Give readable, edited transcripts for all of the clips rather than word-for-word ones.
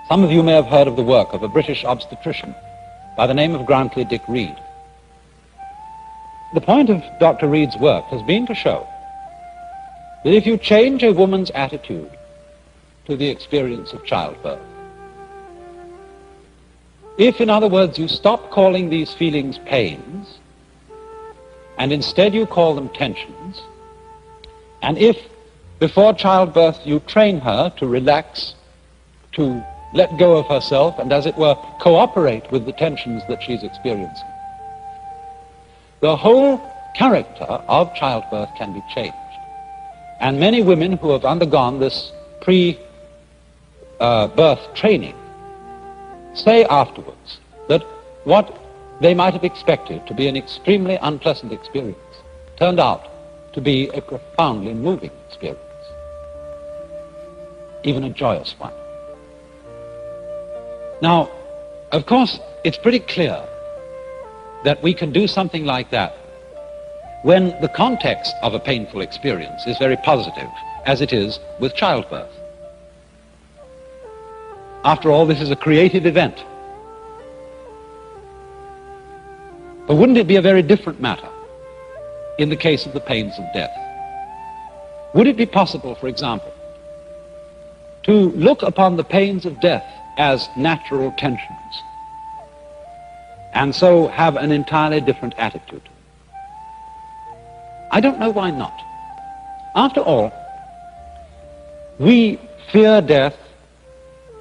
Some of you may have heard of the work of a British obstetrician by the name of Grantley Dick Reed. The point of Dr. Reed's work has been to show that if you change a woman's attitude to the experience of childbirth, if, in other words, you stop calling these feelings pains, and instead you call them tensions, and if before childbirth you train her to relax, to let go of herself, and as it were, cooperate with the tensions that she's experiencing, the whole character of childbirth can be changed. And many women who have undergone this pre-birth training say afterwards that what they might have expected to be an extremely unpleasant experience turned out to be a profoundly moving experience, even a joyous one. Now, of course, it's pretty clear that we can do something like that when the context of a painful experience is very positive, as it is with childbirth. After all, this is a creative event. But wouldn't it be a very different matter in the case of the pains of death? Would it be possible, for example, to look upon the pains of death as natural tensions, and so have an entirely different attitude? I don't know why not. After all, we fear death,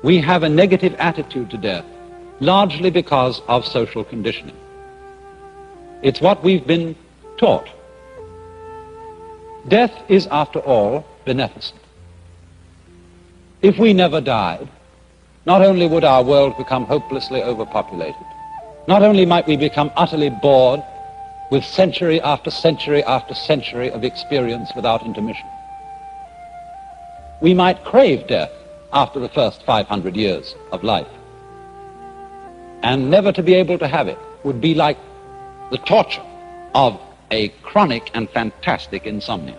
we have a negative attitude to death, largely because of social conditioning. It's what we've been taught. Death is, after all, beneficent. If we never died, not only would our world become hopelessly overpopulated, not only might we become utterly bored with century after century after century of experience without intermission, we might crave death after the first 500 years of life. And never to be able to have it would be like the torture of a chronic and fantastic insomnia.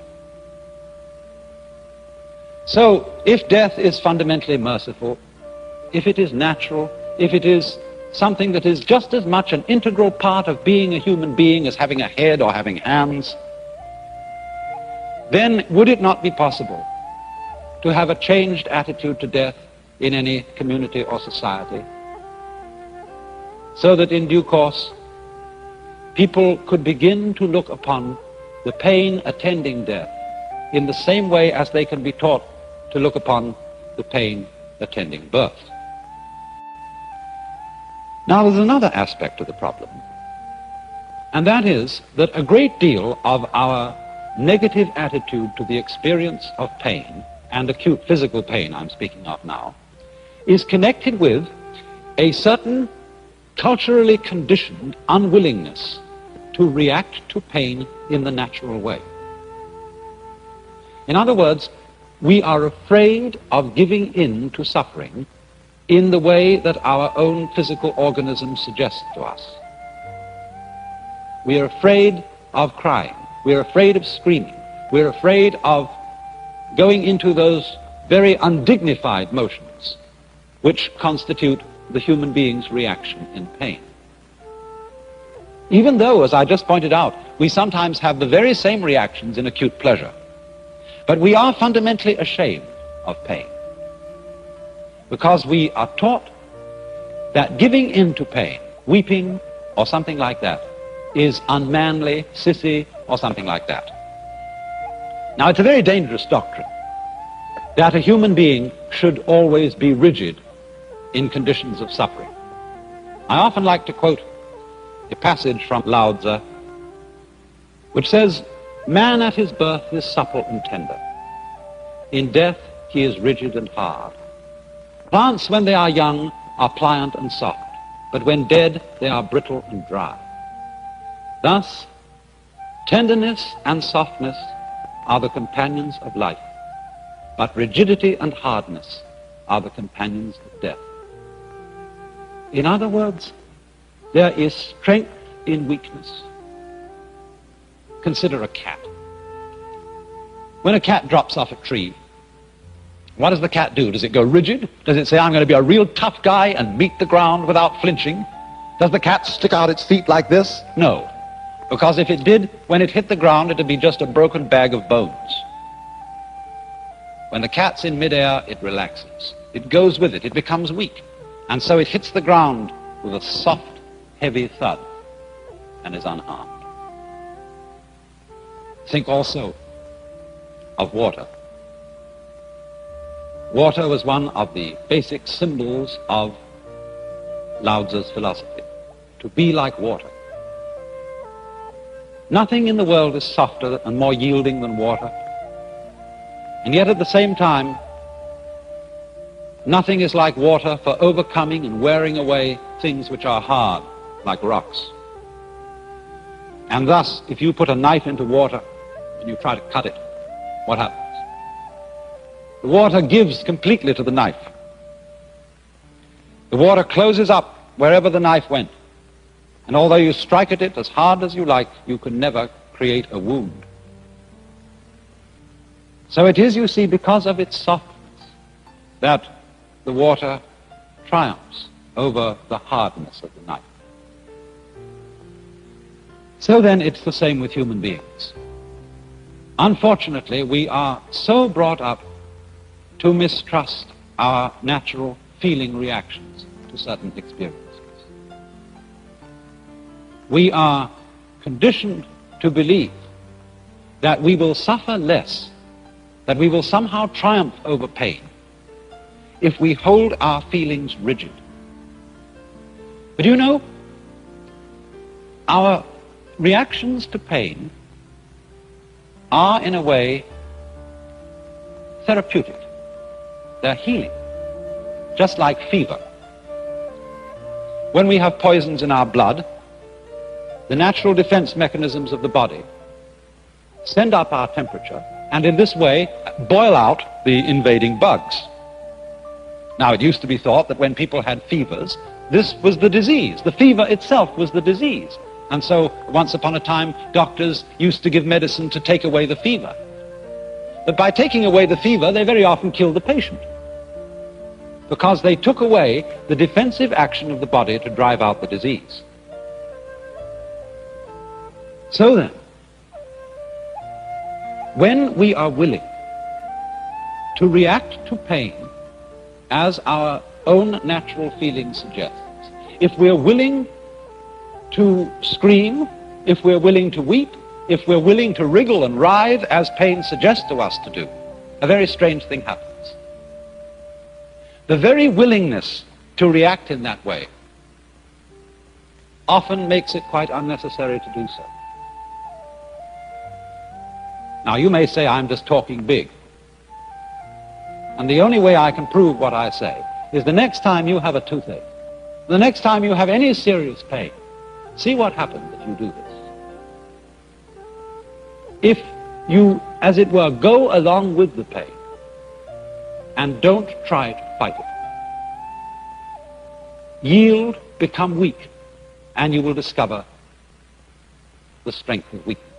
So, if death is fundamentally merciful, if it is natural, if it is something that is just as much an integral part of being a human being as having a head or having hands, then would it not be possible to have a changed attitude to death in any community or society, so that in due course people could begin to look upon the pain attending death in the same way as they can be taught to look upon the pain attending birth? Now, there's another aspect to the problem, and that is that a great deal of our negative attitude to the experience of pain, and acute physical pain I'm speaking of now, is connected with a certain culturally conditioned unwillingness to react to pain in the natural way. In other words, we are afraid of giving in to suffering in the way that our own physical organism suggests to us. We are afraid of crying. We are afraid of screaming. We're afraid of going into those very undignified motions which constitute the human being's reaction in pain. Even though, as I just pointed out, we sometimes have the very same reactions in acute pleasure, but we are fundamentally ashamed of pain, because we are taught that giving in to pain, weeping or something like that, is unmanly, sissy, or something like that. Now, it's a very dangerous doctrine that a human being should always be rigid in conditions of suffering. I often like to quote a passage from Lao Tzu, which says, "Man at his birth is supple and tender. In death he is rigid and hard. Plants when they are young are pliant and soft, but when dead they are brittle and dry. Thus, tenderness and softness are the companions of life, but rigidity and hardness are the companions of death." In other words, there is strength in weakness. Consider a cat. When a cat drops off a tree, What does the cat do? Does it go rigid? Does it say, I'm going to be a real tough guy and meet the ground without flinching? Does the cat stick out its feet like this? No. Because if it did, when it hit the ground, it would be just a broken bag of bones. When the cat's in midair, it relaxes. It goes with it. It becomes weak. And so it hits the ground with a soft, heavy thud and is unharmed. Think also of water. Water was one of the basic symbols of Lao Tzu's philosophy, to be like water. Nothing in the world is softer and more yielding than water. And yet at the same time, nothing is like water for overcoming and wearing away things which are hard, like rocks. And thus, if you put a knife into water and you try to cut it, what happens? The water gives completely to the knife. The water closes up wherever the knife went. And although you strike at it as hard as you like, you can never create a wound. So it is, you see, because of its softness that the water triumphs over the hardness of the knife. So then it's the same with human beings. Unfortunately, we are so brought up to mistrust our natural feeling reactions to certain experiences. We are conditioned to believe that we will suffer less, that we will somehow triumph over pain if we hold our feelings rigid. But you know, our reactions to pain are in a way therapeutic. They're healing, just like fever. When we have poisons in our blood, the natural defense mechanisms of the body send up our temperature and in this way boil out the invading bugs. Now, it used to be thought that when people had fevers, this was the disease. The fever itself was the disease. And so, once upon a time, doctors used to give medicine to take away the fever. But by taking away the fever, they very often killed the patient, because they took away the defensive action of the body to drive out the disease. So then, when we are willing to react to pain as our own natural feeling suggests, if we're willing to scream, if we're willing to weep, if we're willing to wriggle and writhe as pain suggests to us to do, a very strange thing happens. The very willingness to react in that way often makes it quite unnecessary to do so. Now, you may say I'm just talking big. And the only way I can prove what I say is the next time you have a toothache, the next time you have any serious pain, see what happens if you do this. If you, as it were, go along with the pain and don't try to fight it, yield, become weak, and you will discover the strength of weakness.